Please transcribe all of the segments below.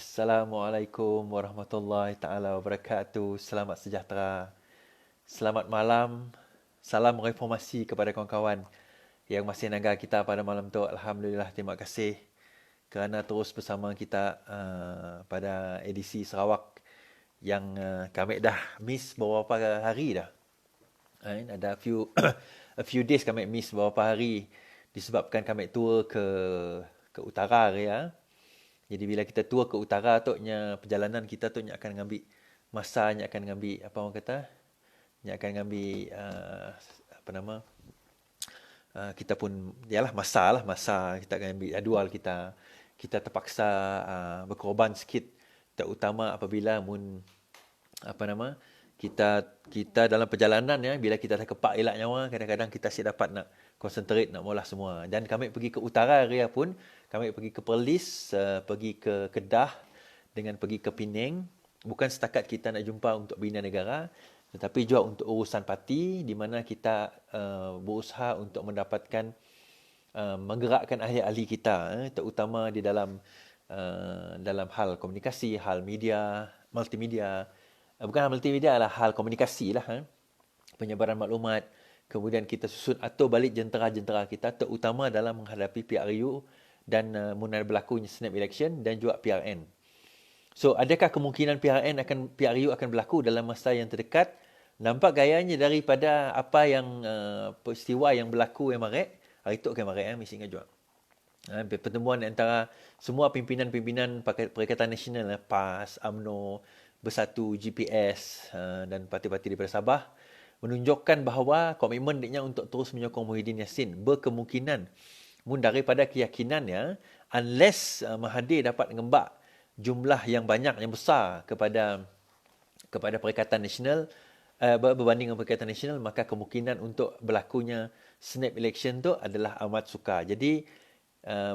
Assalamualaikum warahmatullahi taala wabarakatuh. Selamat sejahtera. Selamat malam. Salam reformasi kepada kawan-kawan yang masih naga kita pada malam tu. Alhamdulillah, terima kasih kerana terus bersama kita pada edisi Sarawak yang kami dah miss beberapa hari dah. Ada a few days kami miss beberapa hari disebabkan kami tour ke utara ya. Jadi bila kita tour ke utara tu perjalanan kita tu akan ngambil masa, akan ngambil apa orang kata? Akan ngambil apa nama? Kita pun yalah masa kita akan ambil jadual kita terpaksa berkorban sikit, terutama apabila apa nama? Kita dalam perjalanan ya, bila kita dah kepak elak nyawa, kadang-kadang kita asyik dapat nak concentrate, nak molah semua. Dan kami pergi ke utara area pun, kami pergi ke Perlis, pergi ke Kedah, dengan pergi ke Penang. Bukan setakat kita nak jumpa untuk bina negara, tetapi juga untuk urusan parti, di mana kita berusaha untuk mendapatkan, menggerakkan ahli-ahli kita, terutama di dalam hal komunikasi, hal media, multimedia. Bukan hal multimedia lah, hal komunikasi lah. Penyebaran maklumat. Kemudian kita susun atau balik jentera-jentera kita, terutama dalam menghadapi PRU dan mula berlakunya snap election dan juga PRN. So, adakah kemungkinan PRU akan berlaku dalam masa yang terdekat? Nampak gayanya daripada apa yang peristiwa yang berlaku yang maret. Hari itu akan maret, mesti ingat juga. Pertemuan antara semua pimpinan-pimpinan Perikatan Nasional, PAS, UMNO, Bersatu, GPS dan parti-parti daripada Sabah menunjukkan bahawa komitmen dia untuk terus menyokong Muhyiddin Yassin berkemungkinan daripada keyakinannya, unless Mahathir dapat ngembak jumlah yang banyak, yang besar kepada Perikatan Nasional, berbanding dengan Perikatan Nasional, maka kemungkinan untuk berlakunya snap election tu adalah amat sukar. Jadi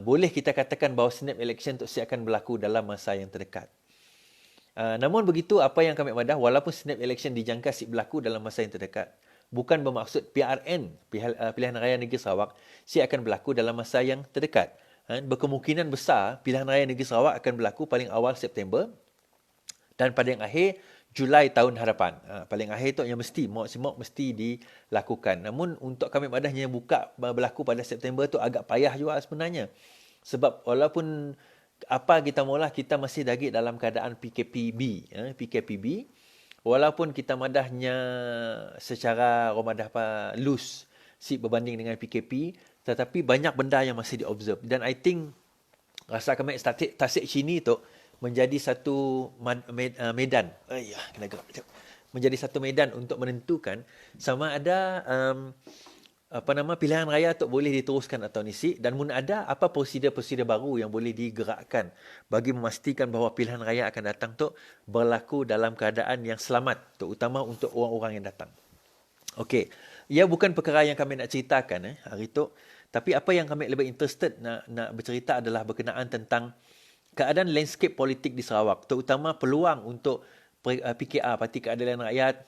boleh kita katakan bahawa snap election tu akan berlaku dalam masa yang terdekat. Namun begitu, apa yang kami madah, walaupun snap election dijangka berlaku dalam masa yang terdekat, bukan bermaksud PRN, Pilihan Raya Negeri Sarawak, akan berlaku dalam masa yang terdekat. Berkemungkinan besar Pilihan Raya Negeri Sarawak akan berlaku paling awal September dan paling akhir Julai tahun hadapan. Paling akhir tu yang mesti dilakukan. Namun untuk kami madahnya yang berlaku pada September tu agak payah juga sebenarnya. Sebab walaupun apa kita maulah, kita masih lagi dalam keadaan PKPB. PKPB, walaupun kita madahnya secara ramadah loose berbanding dengan PKP, tetapi banyak benda yang masih diobserve. Dan I think rasa kami Tasik Chini tu menjadi satu medan. Kena gerak sekejap. Menjadi satu medan untuk menentukan sama ada pilihan raya tu boleh diteruskan atau nisi, dan ada apa prosedur-prosedur baru yang boleh digerakkan bagi memastikan bahawa pilihan raya akan datang tu berlaku dalam keadaan yang selamat, terutama untuk orang-orang yang datang. Okey, ia bukan perkara yang kami nak ceritakan hari tu, tapi apa yang kami lebih interested nak bercerita adalah berkenaan tentang keadaan landscape politik di Sarawak, terutama peluang untuk PKR, Parti Keadilan Rakyat,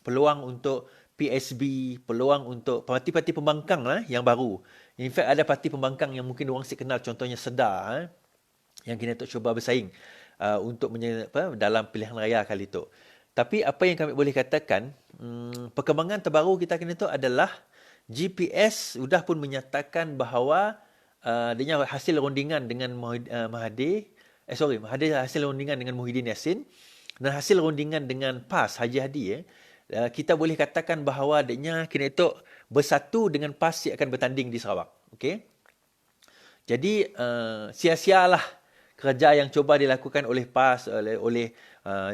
peluang untuk PSB, peluang untuk parti-parti pembangkang yang baru. In fact, ada parti pembangkang yang mungkin orang kenal, contohnya Sedar, yang kini tu cuba bersaing untuk dalam pilihan raya kali itu. Tapi apa yang kami boleh katakan, perkembangan terbaru kita kini tu adalah GPS sudah pun menyatakan bahawa dia hasil rundingan dengan Mahathir hasil rundingan dengan Muhyiddin Yassin dan hasil rundingan dengan PAS Haji Hadi, kita boleh katakan bahawa adanya kini itu Bersatu dengan PAS yang akan bertanding di Sarawak. Okey. Jadi sia-sialah kerja yang cuba dilakukan oleh PAS, oleh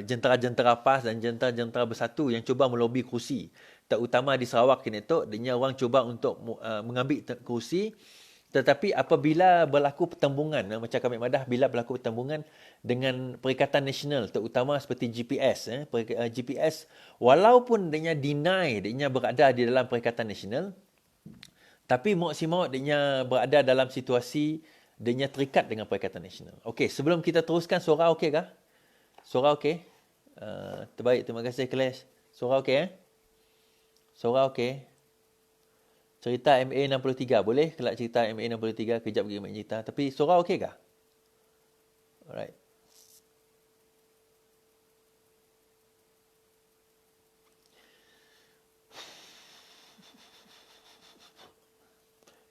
jentera-jentera PAS dan jentera-jentera Bersatu yang cuba melobi kerusi, terutama di Sarawak kini itu. Adanya orang cuba untuk mengambil kerusi. Tetapi apabila berlaku pertembungan, macam kami madah, bila berlaku pertembungan dengan Perikatan Nasional, terutama seperti GPS, GPS walaupun dia deny dia berada di dalam Perikatan Nasional, tapi maksimal dia berada dalam situasi dia terikat dengan Perikatan Nasional. Okey, sebelum kita teruskan, suara okey kah? Suara okey? Terbaik, terima kasih Clash. Suara okey Suara okey? Cerita MA63. Boleh kelak cerita MA63. Kejap pergi main cerita. Tapi suara okey kah? Alright.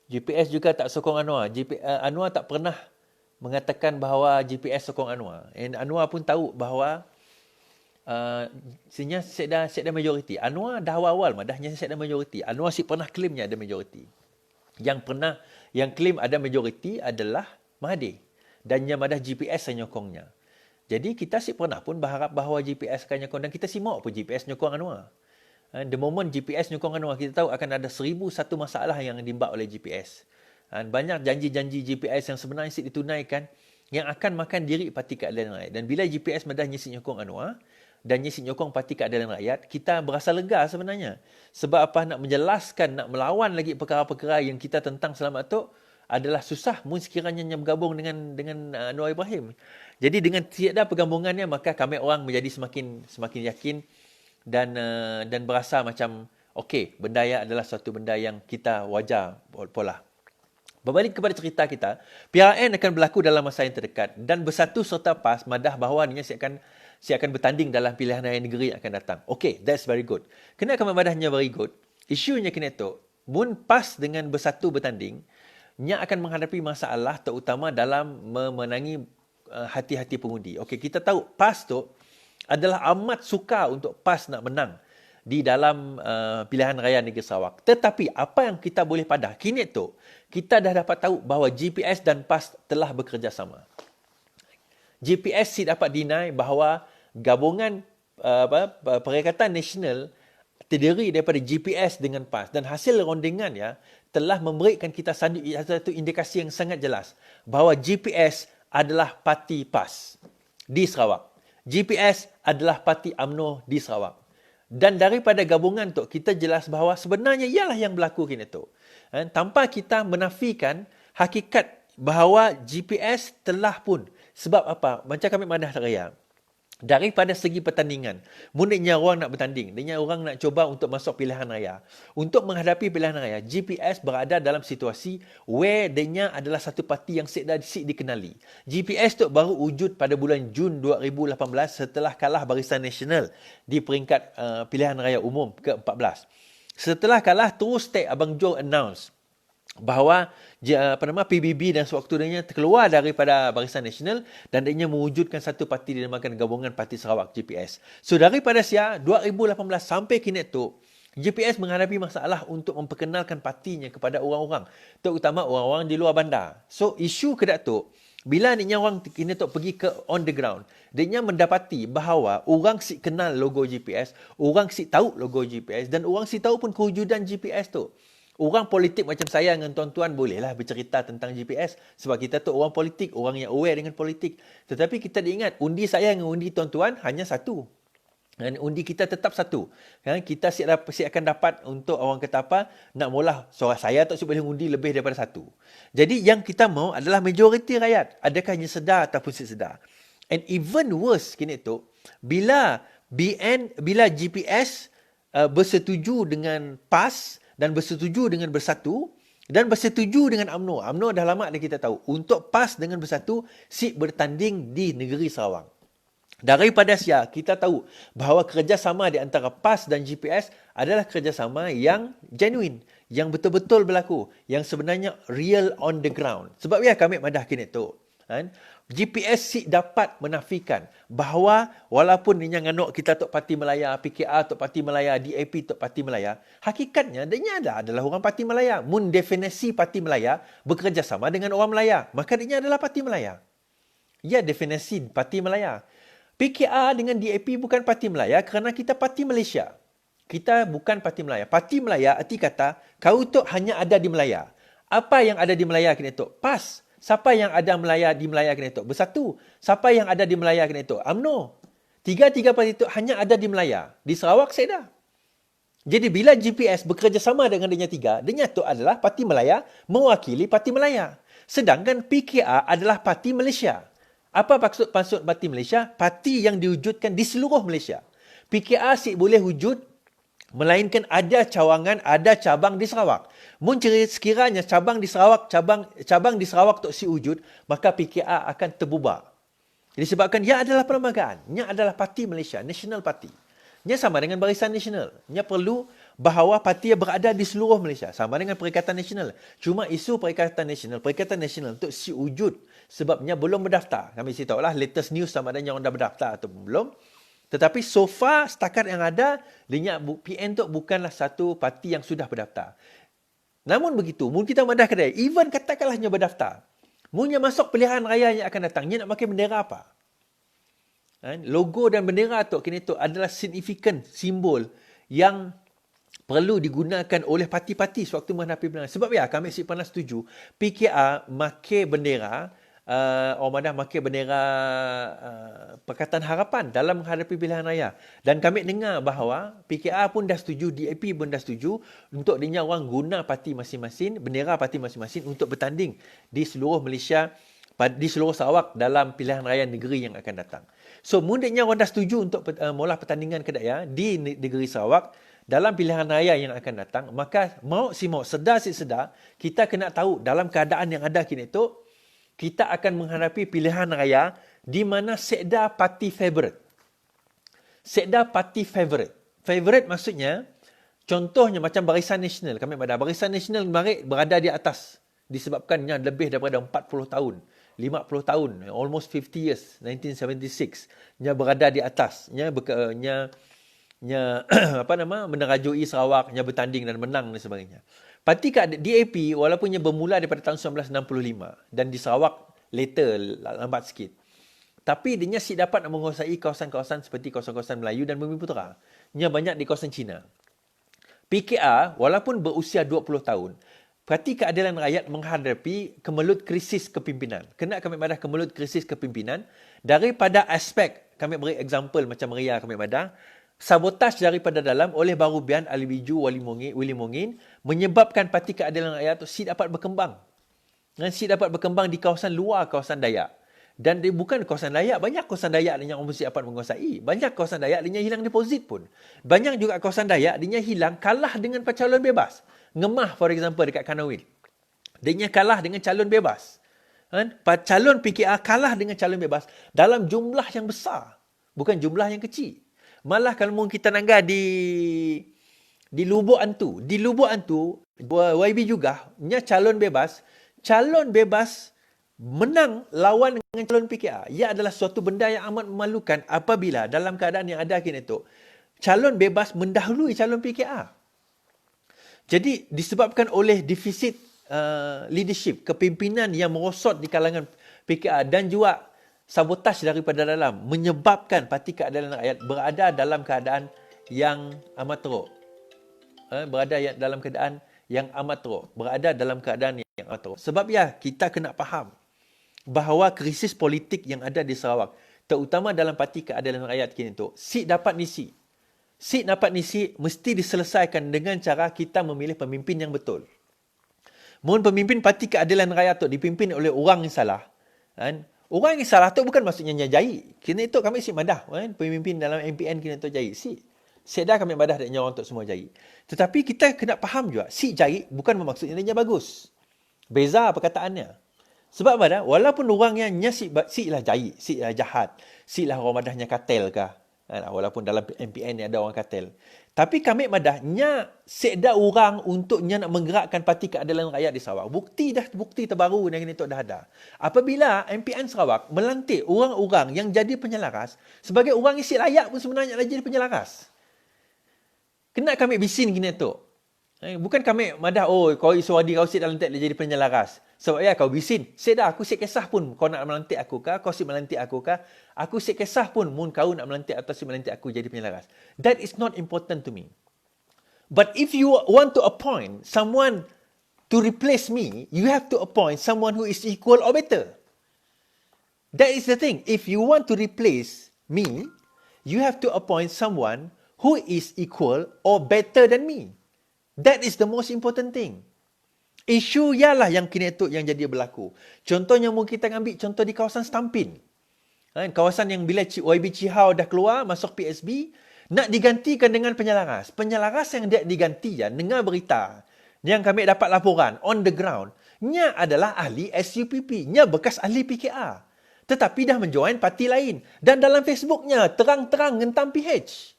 GPS juga tak sokong Anwar. Anwar tak pernah mengatakan bahawa GPS sokong Anwar. And Anwar pun tahu bahawa sebenarnya saya dah majoriti. Anwar dah awal-awal mah dah saya dah majoriti. Anwar si pernah claimnya ada majoriti. Yang claim ada majoriti adalah Mahathir. Dan yang madah GPS yang nyokongnya. Jadi kita si pernah pun berharap bahawa GPS akan nyokong dan kita si mau pun GPS nyokong Anwar. The moment GPS nyokong Anwar, kita tahu akan ada 1001 masalah yang dimbak oleh GPS. Banyak janji-janji GPS yang sebenarnya ditunaikan yang akan makan diri Parti Keadilan Rakyat. Dan bila GPS madah nyisi nyokong Anwar dan nyisi nyokong Parti Keadilan Rakyat, kita berasa lega sebenarnya. Sebab apa, nak menjelaskan, nak melawan lagi perkara-perkara yang kita tentang selamat tu adalah susah mun sekiranya bergabung dengan Anwar Ibrahim. Jadi dengan tiada pergabungannya, maka kami orang menjadi semakin yakin dan berasa macam okey, benda yang adalah satu benda yang kita wajar pola. Berbalik kepada cerita kita, PRN akan berlaku dalam masa yang terdekat dan Bersatu serta PAS madah bahawa dia akan bertanding dalam pilihan raya negeri yang akan datang. Okey, that's very good. Kenapa madahnya very good? Isunya kena tu, mun PAS dengan Bersatu bertanding, nya akan menghadapi masalah terutama dalam memenangi hati-hati pengundi. Okey, kita tahu PAS tu adalah amat sukar untuk PAS nak menang di dalam pilihan raya negeri Sarawak. Tetapi apa yang kita boleh padah kini tu, kita dah dapat tahu bahawa GPS dan PAS telah bekerjasama. GPS si dapat deny bahawa gabungan Perikatan Nasional terdiri daripada GPS dengan PAS dan hasil rondingan ya telah memberikan kita satu indikasi yang sangat jelas bahawa GPS adalah parti PAS di Sarawak. GPS adalah parti UMNO di Sarawak. Dan daripada gabungan tu, kita jelas bahawa sebenarnya ialah yang berlaku kini tu. Tanpa kita menafikan hakikat bahawa GPS telah pun. Sebab apa? Macam kami madah raya. Daripada segi pertandingan, muniknya orang nak bertanding, dia orang nak cuba untuk masuk pilihan raya. Untuk menghadapi pilihan raya, GPS berada dalam situasi where dia adalah satu parti yang dah dikenali. GPS tu baru wujud pada bulan Jun 2018 setelah kalah Barisan Nasional di peringkat pilihan raya umum ke-14. Setelah kalah, terus Abang Joe announce bahawa PBB dan sewaktu-nya terkeluar daripada Barisan Nasional dan dia mewujudkan satu parti dinamakan Gabungan Parti Sarawak GPS. So daripada 2018 sampai kini tu, GPS menghadapi masalah untuk memperkenalkan partinya kepada orang-orang, terutama orang-orang di luar bandar. So isu kedak tu, bila dia orang kini tu pergi ke on the ground, dia mendapati bahawa orang si kenal logo GPS, orang si tahu logo GPS dan orang si tahu pun kewujudan GPS tu. Orang politik macam saya dengan tuan-tuan bolehlah bercerita tentang GPS sebab kita tu orang politik, orang yang aware dengan politik. Tetapi kita diingat, undi saya dengan undi tuan-tuan hanya satu. Dan undi kita tetap satu. Kita akan dapat untuk orang kata apa, nak mula suara saya tak boleh undi lebih daripada satu. Jadi yang kita mau adalah majoriti rakyat. Adakah ia sedar ataupun tidak sedar. And even worse kini tu, bila GPS bersetuju dengan PAS dan bersetuju dengan Bersatu dan bersetuju dengan UMNO. UMNO dah lama dah kita tahu. Untuk PAS dengan Bersatu, bertanding di negeri Sarawak. Daripada kita tahu bahawa kerjasama di antara PAS dan GPS adalah kerjasama yang genuine, yang betul-betul berlaku, yang sebenarnya real on the ground. Sebab kami madah kini tu. GPS dapat menafikan bahawa walaupun dia nganuk kita Tok Parti Melaya, PKR Tok Parti Melaya, DAP Tok Parti Melaya, hakikatnya dia adalah orang Parti Melaya. Mun definisi Parti Melaya bekerjasama dengan orang Melaya, maka dia adalah Parti Melaya. Ya, definisi Parti Melaya. PKR dengan DAP bukan Parti Melaya kerana kita Parti Malaysia. Kita bukan Parti Melaya. Parti Melaya arti kata kau tu hanya ada di Melaya. Apa yang ada di Melaya kini tu? PAS. Siapa yang ada di Melaya kena itu? Bersatu. Siapa yang ada di Melaya kena itu? UMNO. Tiga-tiga parti itu hanya ada di Melaya. Di Sarawak saya dah. Jadi bila GPS bekerjasama dengan dia tiga, dia itu adalah Parti Melaya mewakili Parti Melaya. Sedangkan PKR adalah Parti Malaysia. Apa maksud Parti Malaysia? Parti yang diwujudkan di seluruh Malaysia. PKR boleh wujud melainkan ada cawangan, ada cabang di Sarawak. Mun sekiranya cabang di Sarawak tak wujud, maka PKR akan terbubar. Disebabkan ia adalah perlembagaan, ia adalah parti Malaysia, National Party. Ia sama dengan Barisan Nasional. Ia perlu bahawa parti berada di seluruh Malaysia sama dengan Perikatan Nasional. Cuma isu Perikatan Nasional untuk si wujud sebabnya belum berdaftar. Kami sih tahulah latest news sama ada yang dah berdaftar atau belum. Tetapi so far setakat yang ada, lenyap PN tu bukanlah satu parti yang sudah berdaftar. Namun begitu, mungkin kita madah kedai, even katakanlah nya berdaftar. Mungkin masuk pilihan raya yang akan datang, nya nak pakai bendera apa? Logo dan bendera tu kini tu adalah signifikan simbol yang perlu digunakan oleh parti-parti sewaktu menghadapi pilihan. Sebab ya kami si pernah setuju PKR makai bendera orang makai bendera Pakatan Harapan dalam menghadapi pilihan raya. Dan kami dengar bahawa PKR pun dah setuju, DAP pun dah setuju untuk dinya orang guna parti masing-masing, bendera parti masing-masing untuk bertanding di seluruh Malaysia, di seluruh Sarawak dalam pilihan raya negeri yang akan datang. So, mudahnya orang dah setuju untuk mula pertandingan kedaya di negeri Sarawak dalam pilihan raya yang akan datang, maka mau si mau, sedar si sedar, kita kena tahu dalam keadaan yang ada kini itu, kita akan menghadapi pilihan raya di mana sekda parti favourite. Sekda parti favourite. Favourite maksudnya, contohnya macam Barisan Nasional. Kami pada Barisan Nasional berada di atas disebabkannya lebih daripada 40 tahun. 50 tahun, almost 50 years, 1976, nya berada di atas, nya menerajui Sarawak, nya bertanding dan menang dan sebagainya. Parti DAP walaupun ia bermula daripada tahun 1965 dan di Sarawak later, lambat sikit. Tapi dia si dapat nak menguasai kawasan-kawasan seperti kawasan-kawasan Melayu dan Bumi Putera. Ia banyak di kawasan Cina. PKR walaupun berusia 20 tahun, Parti Keadilan Rakyat menghadapi kemelut krisis kepimpinan. Kena kami madah kemelut krisis kepimpinan daripada aspek, kami beri example macam Ria kami madah, sabotaj daripada dalam oleh Barubian, Ali Biju, Willy Mongin menyebabkan Parti Keadilan Rakyat itu si dapat berkembang. Dan si dapat berkembang di kawasan luar kawasan Dayak. Dan bukan kawasan Dayak, banyak kawasan Dayak yang orang mesti dapat menguasai. Banyak kawasan Dayak dia hilang deposit pun. Banyak juga kawasan Dayak dia hilang kalah dengan calon bebas. Ngemah for example dekat Kanawil. Dia kalah dengan calon bebas. Calon PKR kalah dengan calon bebas dalam jumlah yang besar. Bukan jumlah yang kecil. Malah kalau kita nangga di Lubuk Antu. Di Lubuk Antu, YB juga, nya calon bebas menang lawan dengan calon PKR. Ia adalah suatu benda yang amat memalukan apabila dalam keadaan yang ada kini itu, calon bebas mendahului calon PKR. Jadi disebabkan oleh defisit leadership, kepimpinan yang merosot di kalangan PKR dan juga sabotaj daripada dalam menyebabkan Parti Keadilan Rakyat berada dalam keadaan yang amat teruk. Berada dalam keadaan yang amat teruk. Berada dalam keadaan yang amat teruk. Sebab ya, kita kena faham bahawa krisis politik yang ada di Sarawak, terutama dalam Parti Keadilan Rakyat kini tu, seat dapat ngisi. Seat dapat ngisi mesti diselesaikan dengan cara kita memilih pemimpin yang betul. Mohon pemimpin Parti Keadilan Rakyat tu dipimpin oleh orang yang salah, orang yang salah tu bukan maksudnya nyajai. Kena itu kami si madah. Pemimpin dalam MPN kena tu jahit. Si dah kami madah dan nyawa untuk semua jahit. Tetapi kita kena faham juga. Si jahit bukan bermaksudnya dia bagus. Beza perkataannya. Sebab madah, walaupun orang yang si lah jahit, si lah jahat, si lah orang madahnya katel kah. Walaupun dalam MPN ni ada orang katel. Tapi kami madah, sekda orang untuk nak menggerakkan Parti Keadilan Rakyat di Sarawak. Bukti terbaru yang ini dah ada. Apabila MPN Sarawak melantik orang-orang yang jadi penyelaras, sebagai orang isi layak pun sebenarnya dah jadi penyelaras. Kena kami bisin gini tu. Bukan kami madah, kau Iswadi kau sit dalam lantik dia jadi penyelaras. Sebab ya kau bisin. Sekda aku sik kisah pun kau nak melantik aku kah? Kau sik melantik aku kah? Aku sik kisah pun mun kau nak melantik atau sik melantik aku jadi penyelaras. That is not important to me. But if you want to appoint someone to replace me, you have to appoint someone who is equal or better. That is the thing. If you want to replace me, you have to appoint someone who is equal or better than me. That is the most important thing. Isu ialah yang kini tu yang jadi berlaku. Contohnya mungkin kita ambil contoh di kawasan Stampin. Kawasan yang bila YB Chihau dah keluar masuk PSB, nak digantikan dengan penyelaras. Penyelaras yang dia diganti dengar berita yang kami dapat laporan on the ground, nya adalah ahli SUPP, nya bekas ahli PKR. Tetapi dah menjoin parti lain dan dalam Facebooknya terang-terang ngentam PH.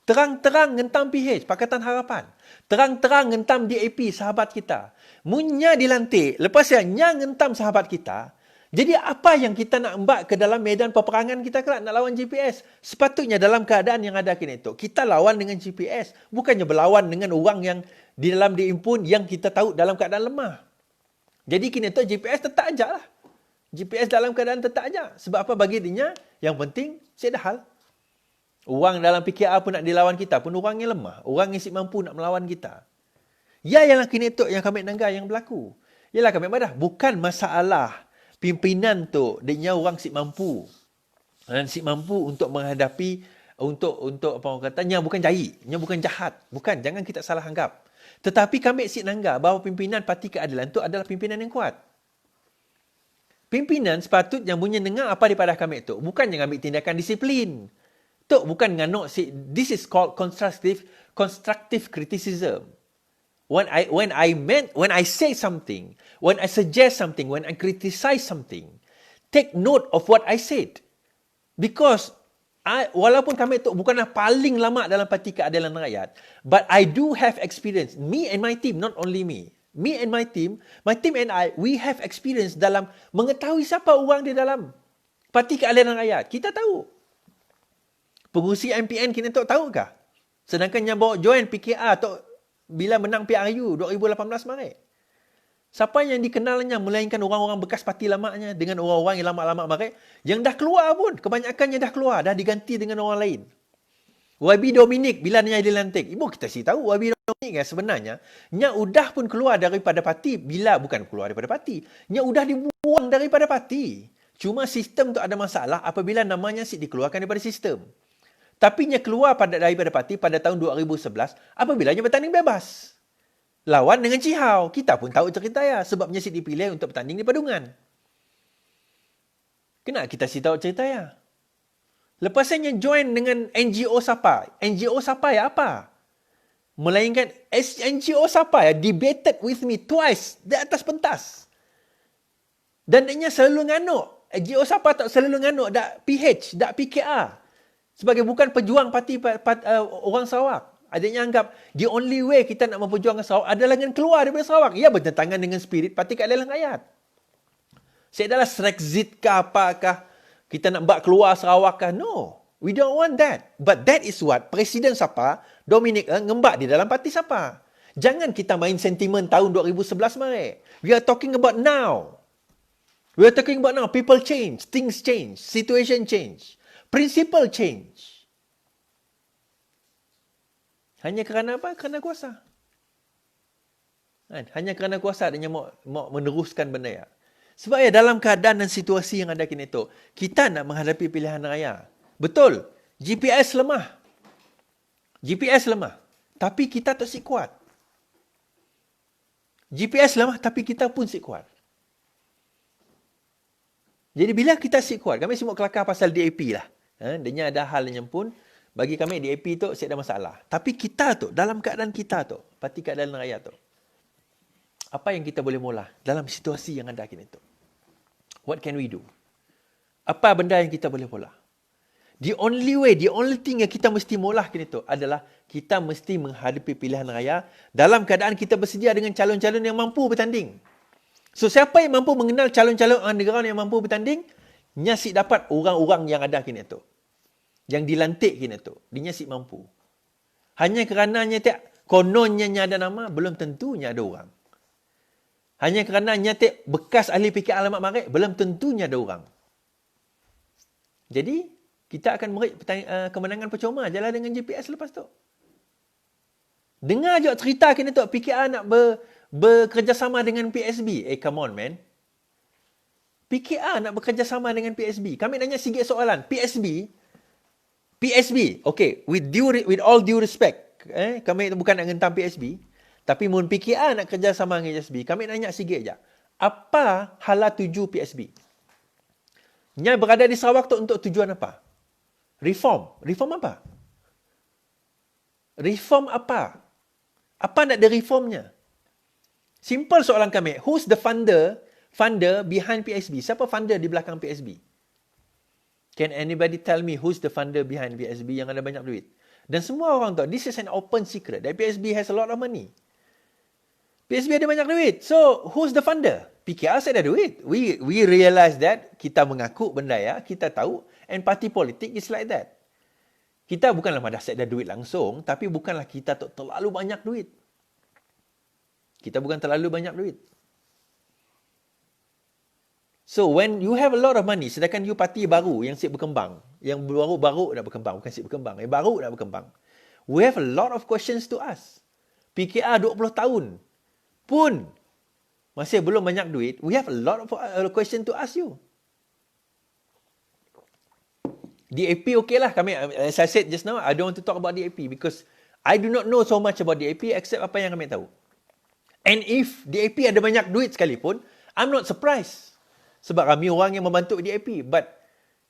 Terang-terang ngentam PH, Pakatan Harapan. Terang-terang ngentam DAP, sahabat kita. Munya dilantik, lepas nya ngentam sahabat kita. Jadi apa yang kita nak embak ke dalam medan peperangan kita kelak nak lawan GPS? Sepatutnya dalam keadaan yang ada kini itu, kita lawan dengan GPS. Bukannya berlawan dengan orang yang di dalam diimpun yang kita tahu dalam keadaan lemah. Jadi kini itu GPS tetap aja lah. GPS dalam keadaan tetap aja. Sebab apa bagi dia? Yang penting, saya dah hal. Orang dalam PKR pun nak dilawan kita pun orang yang lemah. Orang yang si mampu nak melawan kita. Ya yang kini itu yang kami nangga yang berlaku. Yalah kami madah. Bukan masalah pimpinan tu dia orang si mampu. Dan si mampu untuk menghadapi untuk apa orang kata nya bukan jahit, nya bukan jahat. Bukan, jangan kita salah anggap. Tetapi kami si nangga bahawa pimpinan Parti Keadilan tu adalah pimpinan yang kuat. Pimpinan sepatutnya punya dengar apa daripada kami tu, bukan yang ambil tindakan disiplin. Tu bukan nganok this is called constructive criticism. When I say something, when I suggest something, when I criticize something, take note of what I said. Because walaupun kami tu bukanlah paling lama dalam Parti Keadilan Rakyat, but I do have experience. Me and my team, not only me. Me and my team and I, we have experience dalam mengetahui siapa orang di dalam Parti Keadilan Rakyat. Kita tahu. Pengurusi MPN kita tahukah? Sedangkan yang bawa join PKR tu bila menang PRU 2018 kemarin. Siapa yang dikenalnya melainkan orang-orang bekas parti lamanya dengan orang-orang yang lama-lama kemarin yang dah keluar pun. Kebanyakannya dah keluar, dah diganti dengan orang lain. YB Dominic bila dia dilantik. Ibu kita sih tahu YB Dominic sebenarnya nya udah pun keluar daripada parti bila bukan keluar daripada parti. Nya udah dibuang daripada parti. Cuma sistem tu ada masalah apabila namanya dikeluarkan daripada sistem. Tapi nya keluar daripada parti pada tahun 2011 apabila nya bertanding bebas. Lawan dengan Cihau. Kita pun tahu cerita ya. Sebabnya dipilih untuk bertanding di Padungan. Kena kita tahu cerita ya. Lepasnya join dengan NGO Sapa. NGO Sapa ya apa? Melainkan NGO Sapa ya debated with me twice di atas pentas. Dan dia selalu nganuk. NGO Sapa tak selalu nganuk dak PH, dak PKR. Sebagai bukan pejuang parti orang Sarawak. Adanya anggap the only way kita nak memperjuangkan Sarawak adalah dengan keluar daripada Sarawak. Ia bertentangan dengan spirit Parti Keadilan Rakyat. Saya adalah Srexit kah apakah? Kita nak buat keluar Sarawak kah? No. We don't want that. But that is what Presiden Sapa, Dominic ngembak di dalam Parti Sapa. Jangan kita main sentimen tahun 2011 kemarin. We are talking about now. We are talking about now. People change. Things change. Situation change. Principle change. Hanya kerana apa? Kerana kuasa. Hanya kerana kuasa dia mau meneruskan benda ya. Sebab ya dalam keadaan dan situasi yang ada kini itu, kita nak menghadapi pilihan raya. Betul, GPS lemah. GPS lemah. Tapi kita tak si kuat. GPS lemah tapi kita pun si kuat. Jadi bila kita si kuat, kami semua kelakar pasal DAP lah. Dia ada hal yang pun bagi kami DAP tu saya ada masalah. Tapi kita tu dalam keadaan kita tu, Parti Keadilan Rakyat tu, apa yang kita boleh mula dalam situasi yang ada kini tu? What can we do? Apa benda yang kita boleh mula? The only way, the only thing yang kita mesti mula kini tu adalah kita mesti menghadapi pilihan raya dalam keadaan kita bersedia dengan calon-calon yang mampu bertanding. So siapa yang mampu mengenal calon-calon negara yang mampu bertanding, nyasik dapat orang-orang yang ada kini tu. Yang dilantik kini tu. Dia nyasik mampu. Hanya kerana kononnya ada nama, belum tentunya ada orang. Hanya kerana nyatik bekas ahli PKR alamat marik, belum tentunya ada orang. Jadi, kita akan merik kemenangan percuma je lah dengan GPS lepas tu. Dengar je cerita kini tu, PKR nak bekerjasama dengan PSB. Come on man. PKR nak bekerjasama dengan PSB. Kami nanya sikit soalan. PSB, okay, with all due respect, kami bukan nak ngentam PSB, tapi mun PKR nak kerjasama dengan PSB, kami nanya sikit je. Apa hala tuju PSB? Nya berada di Sarawak tu untuk tujuan apa? Reform. Reform apa? Reform apa? Apa nak ada reformnya? Simple soalan kami. Who's the funder behind PSB? Siapa funder di belakang PSB? Can anybody tell me who's the funder behind PSB yang ada banyak duit? Dan semua orang tahu, this is an open secret, that PSB has a lot of money. PSB ada banyak duit. So, who's the funder? PKR saya ada duit. We realize that, kita mengaku benda ya, kita tahu, and party politik is like that. Kita bukanlah madah set ada duit langsung, tapi bukanlah kita terlalu banyak duit. Kita bukan terlalu banyak duit. So, when you have a lot of money, sedangkan you parti baru yang siap berkembang, yang baru nak berkembang, bukan siap berkembang, yang baru nak berkembang, we have a lot of questions to ask. PKR 20 tahun pun masih belum banyak duit, we have a lot of question to ask you. DAP okay lah, kami, as I said just now, I don't want to talk about DAP because I do not know so much about DAP except apa yang kami tahu. And if DAP ada banyak duit sekalipun, I'm not surprised. Sebab kami orang yang membantu DAP. But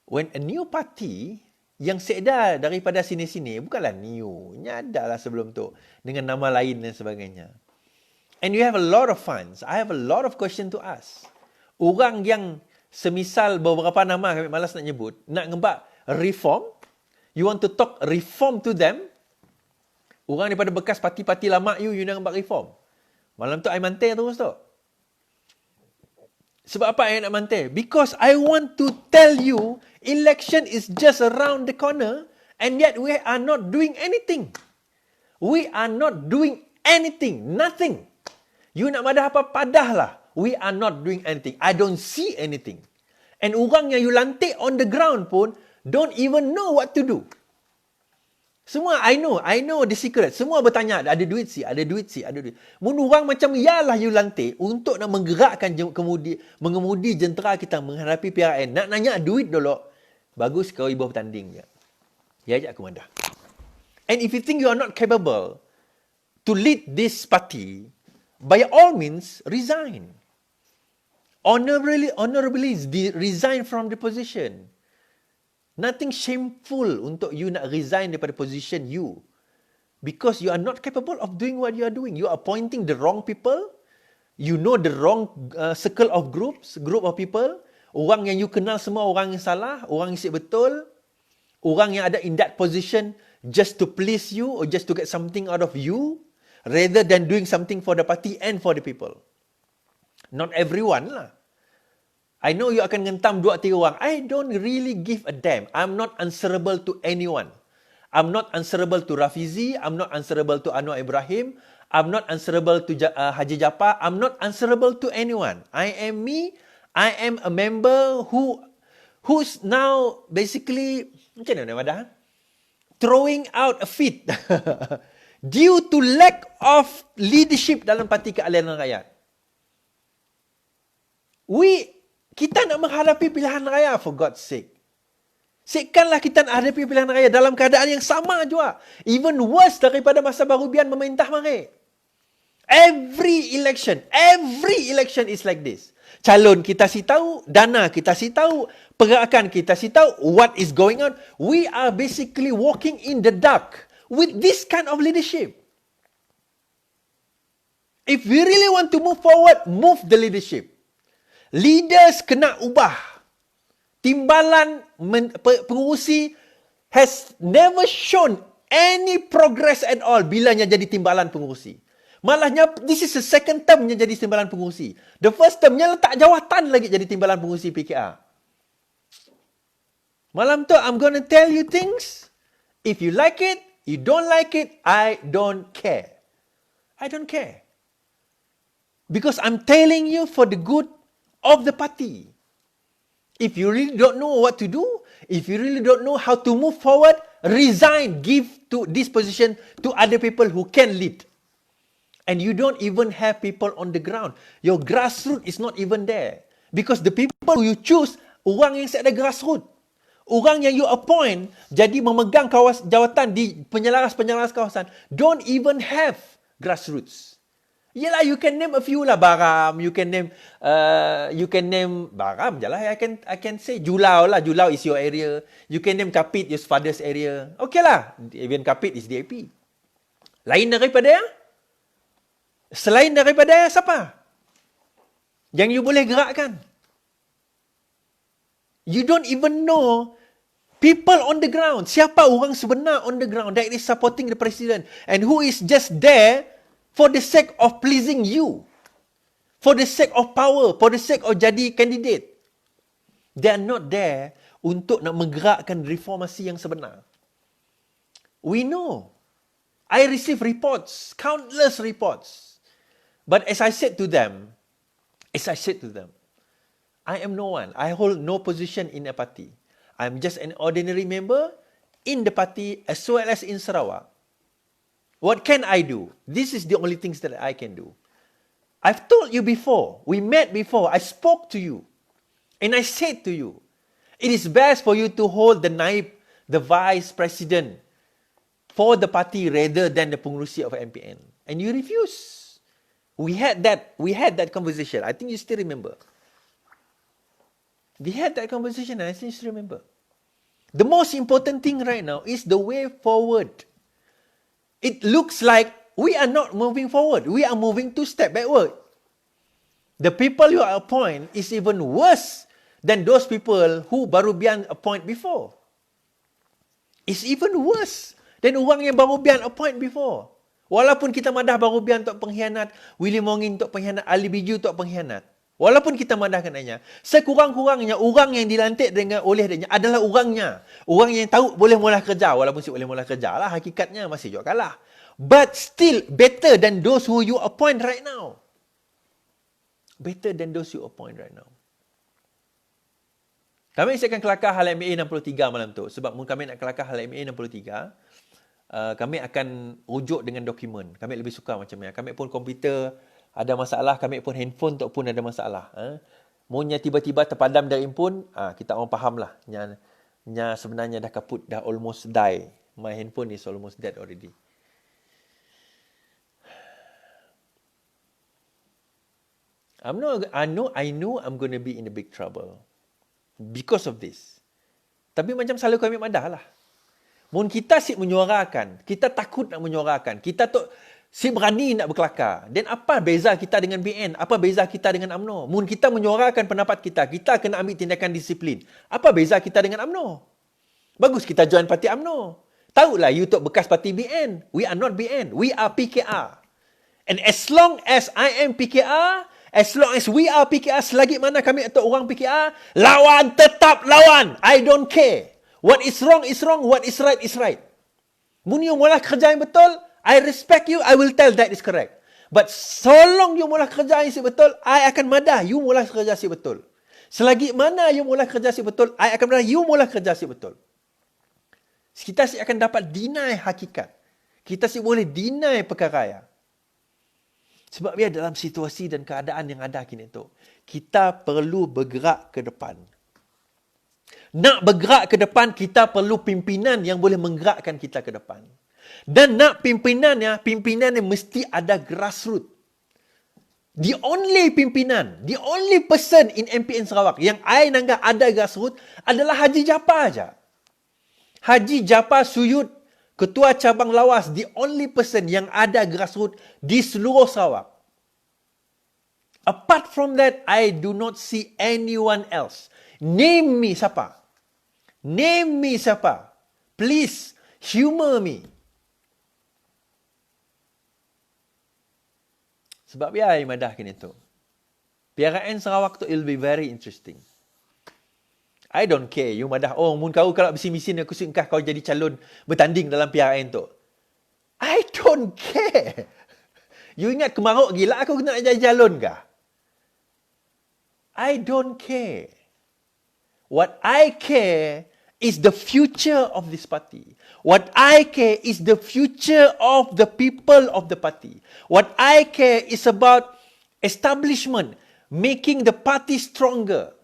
when a new party yang sedar daripada sini-sini, bukanlah new, ada lah sebelum tu, dengan nama lain dan sebagainya. And you have a lot of funds. I have a lot of question to ask. Orang yang semisal beberapa nama kami malas nak nyebut, nak ngebak reform, you want to talk reform to them, orang daripada bekas parti-parti lama you nak ngebak reform. Malam tu I mantai terus tu. Sebab apa I nak mantai? Because I want to tell you, election is just around the corner and yet we are not doing anything. We are not doing anything. Nothing. You nak madah apa? Padahlah. We are not doing anything. I don't see anything. And orang yang you lantik on the ground pun don't even know what to do. Semua I know the secret. Semua bertanya, ada duit si, ada duit si, ada duit. Mun orang macam yalah you lantik untuk nak menggerakkan mengemudi jentera kita menghadapi PRN. Nak nanya duit dulu. Bagus kau ibu bertanding je. Ya je aku mandah. And if you think you are not capable to lead this party, by all means resign. Honorably resign from the position. Nothing shameful untuk you nak resign daripada position you. Because you are not capable of doing what you are doing. You are appointing the wrong people. You know the wrong circle of group of people. Orang yang you kenal semua orang yang salah, orang yang betul. Orang yang ada in that position just to please you or just to get something out of you. Rather than doing something for the party and for the people. Not everyone lah. I know you akan ngentam 2-3 orang. I don't really give a damn. I'm not answerable to anyone. I'm not answerable to Rafizi. I'm not answerable to Anwar Ibrahim. I'm not answerable to Haji Japa. I'm not answerable to anyone. I am me. I am a member who's now basically, macam mana Madah? Throwing out a fit. Due to lack of leadership dalam Parti Keadilan Rakyat. Kita nak menghadapi pilihan raya, for God's sake. Sekanlah kita nak hadapi pilihan raya dalam keadaan yang sama juga. Even worse daripada masa Barubian memerintah mari. Every election is like this. Calon kita si tahu, dana kita si tahu, pergerakan kita si tahu, what is going on. We are basically walking in the dark with this kind of leadership. If we really want to move forward, move the leadership. Leaders kena ubah. Timbalan pengurusi has never shown any progress at all bilanya jadi timbalan pengurusi. Malahnya, this is the second termnya jadi timbalan pengurusi. The first termnya letak jawatan lagi jadi timbalan pengurusi PKR. Malam tu, I'm gonna tell you things. If you like it, you don't like it, I don't care. I don't care. Because I'm telling you for the good of the party. If you really don't know what to do, if you really don't know how to move forward, resign, give to this position to other people who can lead. And you don't even have people on the ground. Your grassroots is not even there. Because the people who you choose, orang yang ada grassroots. Orang yang you appoint jadi memegang jawatan di penyelaras-penyelaras kawasan don't even have grassroots. Yelah, you can name a few lah. Baram, you can name Baram je lah. I can say Julau lah. Julau is your area. You can name Kapit, your father's area. Okay lah. Even Kapit is DAP. Lain daripada ya? Selain daripada ya, siapa? Yang you boleh gerakkan. You don't even know People on the ground. Siapa orang sebenar on the ground that is supporting the president and who is just there for the sake of pleasing you, for the sake of power, for the sake of jadi candidate. They are not there untuk nak menggerakkan reformasi yang sebenar. We know. I receive reports, countless reports. But as I said to them, I am no one. I hold no position in a party. I'm just an ordinary member in the party as well as in Sarawak. What can I do? This is the only things that I can do. I've told you before. We met before. I spoke to you. And I said to you, it is best for you to hold the vice president for the party rather than the pengerusi of MPN. And you refuse. We had that conversation. I think you still remember. We had that conversation and I still remember. The most important thing right now is the way forward. It looks like we are not moving forward. We are moving 2 steps backward. The people you appoint is even worse than those people who baru Bian appoint before. It's even worse than orang yang baru Bian appoint before. Walaupun kita madah baru Bian untuk pengkhianat, William Wong untuk pengkhianat, Ali Biju untuk pengkhianat. Walaupun kita madahkan adanya, sekurang-kurangnya orang yang dilantik oleh dia adalah orangnya. Orang yang tahu boleh mula kerja. Walaupun si boleh mula kerja lah, hakikatnya masih juga kalah. But still better than those who you appoint right now. Better than those you appoint right now. Kami akan kelakar hal MA 63 malam tu. Sebab kami nak kelakar hal MA 63, kami akan rujuk dengan dokumen. Kami lebih suka macam ni. Kami pun komputer ada masalah, kami pun handphone tu pun ada masalah. Monya tiba-tiba terpadam dari pun, kita orang faham lah. Nya sebenarnya dah kaput, dah almost die. My handphone is almost dead already. I know I'm going to be in a big trouble because of this. Tapi macam selalu kami madah lah. Mun kita si menyuarakan, kita takut nak menyuarakan, kita tu si berani nak berkelakar. Dan apa beza kita dengan BN? Apa beza kita dengan UMNO? Mun kita menyuarakan pendapat kita, kita kena ambil tindakan disiplin. Apa beza kita dengan UMNO? Bagus kita join parti UMNO. Tahulah you tu bekas parti BN. We are not BN. We are PKR. And as long as I am PKR, as long as we are PKR, selagi mana kami atau orang PKR, lawan tetap lawan. I don't care. What is wrong is wrong. What is right is right. Mun you mula kerja yang betul, I respect you, I will tell that is correct. But so long you mula kerja yang si betul, I akan madah you mula kerja si betul. Selagi mana you mula kerja si betul, I akan madah you mula kerja si betul. Kita si akan dapat deny hakikat. Kita si boleh deny perkara ya. Sebab dia dalam situasi dan keadaan yang ada kini tu, kita perlu bergerak ke depan. Nak bergerak ke depan, kita perlu pimpinan yang boleh menggerakkan kita ke depan. Dan nak pimpinannya mesti ada grassroots. The only pimpinan, the only person in MPN Sarawak yang I nanggap ada grassroots adalah Haji Japar aja. Haji Japar Suyud, Ketua Cabang Lawas, the only person yang ada grassroots di seluruh Sarawak. Apart from that, I do not see anyone else. Name me siapa. Name me siapa. Please, humor me. Sebab ya, I madah kini tu. PRN Sarawak tu will be very interesting. I don't care. You madah, mun kau kalau mesin-mesin aku suka kau jadi calon bertanding dalam PRN tu. I don't care. You ingat kemaruk gila aku nak jadi calon kah? I don't care. What I care is the future of this party. What I care is the future of the people of the party. What I care is about establishment, making the party stronger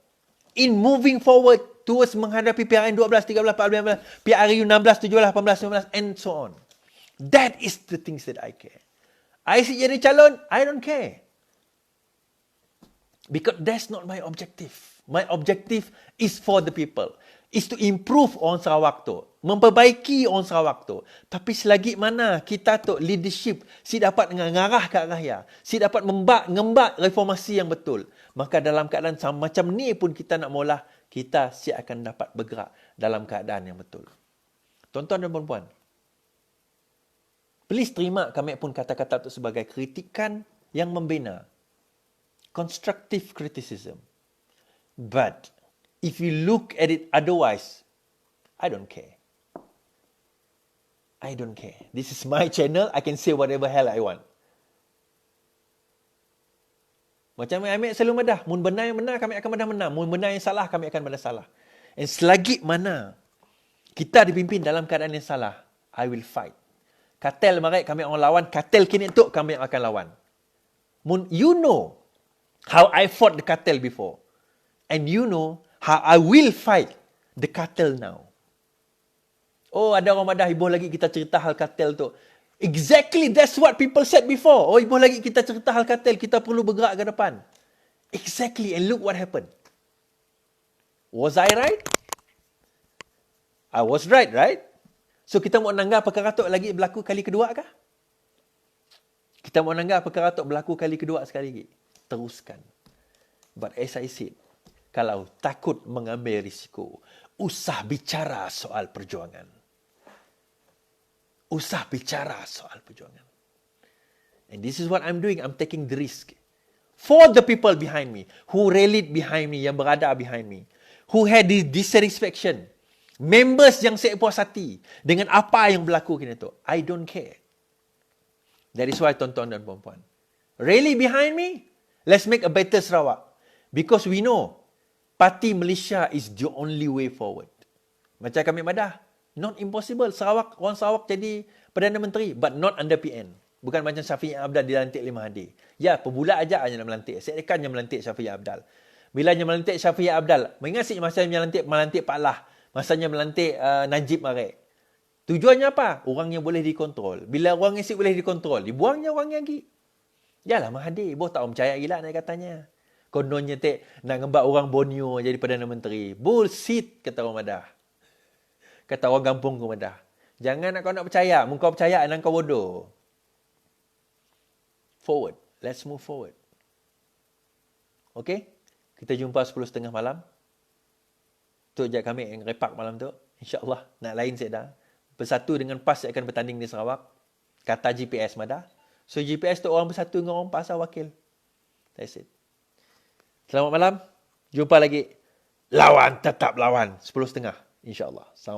in moving forward towards menghadapi PRN 12, 13, 14, PRU 16, 17, 18, 19, and so on. That is the things that I care. I si jadi calon, I don't care. Because that's not my objective. My objective is for the people. Is to improve orang Sarawak tu. memperbaiki orang Sarawak tu. Tapi selagi mana kita tu leadership si dapat mengarah ke arah ya, si dapat ngembat reformasi yang betul, maka dalam keadaan macam ni pun kita nak mula, kita si akan dapat bergerak dalam keadaan yang betul. Tuan-tuan dan puan-puan, please terima kami pun kata-kata itu sebagai kritikan yang membina. Constructive criticism. But if you look at it otherwise, I don't care. I don't care. This is my channel. I can say whatever hell I want. Macam kami selalu madah. Mun benar yang benar, kami akan madah benar. Mun benar yang salah, kami akan madah salah. And selagi mana kita dipimpin dalam keadaan yang salah, I will fight. Kartel marai kami akan lawan. Kartel kini tu kami akan lawan. Mun you know how I fought the cartel before. And you know how I will fight the cartel now. Oh, ada orang madah ibuh lagi kita cerita hal cartel tu. Exactly, that's what people said before. Oh, ibuh lagi kita cerita hal cartel, kita perlu bergerak ke depan. Exactly, and look what happened. Was I right? I was right? So, kita mau nanggap perkara tu lagi berlaku kali kedua kah? Kita mau nanggap perkara tu berlaku kali kedua sekali lagi. Teruskan. But as I said, kalau takut mengambil risiko, usah bicara soal perjuangan. Usah bicara soal perjuangan. And this is what I'm doing. I'm taking the risk. For the people behind me, who rallied behind me, yang berada behind me, who had this dissatisfaction, members yang saya puas hati dengan apa yang berlaku kini tu, I don't care. That is why tuan-tuan dan puan-puan, rally behind me. Let's make a better Sarawak. Because we know, Parti Malaysia is the only way forward. Macam kami madah, not impossible. Orang Sarawak jadi Perdana Menteri, but not under PN. Bukan macam Syafiq Abdal dilantik 5 hari. Ya, perbulan aja hanya nak melantik. Saya akan yang melantik Syafiq Abdal. Bila yang melantik Syafiq Abdal, mengingat masa yang melantik Pak Lah, masanya melantik Najib Marek. Tujuannya apa? Orang yang boleh dikontrol. Bila orang yang boleh dikontrol, dibuangnya orang yang lagi. Yalah Mahathir, boh tak percaya gila nak katanya. Kononnya nak ngembat orang Borneo jadi Perdana Menteri. Bullshit, kata orang Madah. Kata orang kampung ke Madah. Jangan kau nak percaya. Mungkin kau percaya dan kau bodoh. Forward. Let's move forward. Okay? Kita jumpa 10.30 malam. Tu je kami yang repak malam tu. InsyaAllah. Nak lain saya dah. Bersatu dengan PAS yang akan bertanding di Sarawak. Kata GPS Madah. So GPS tu orang bersatu dengan orang PAS wakil. That's it. Selamat malam. Jumpa lagi. Lawan tetap lawan. 10.30. InsyaAllah. Assalamualaikum.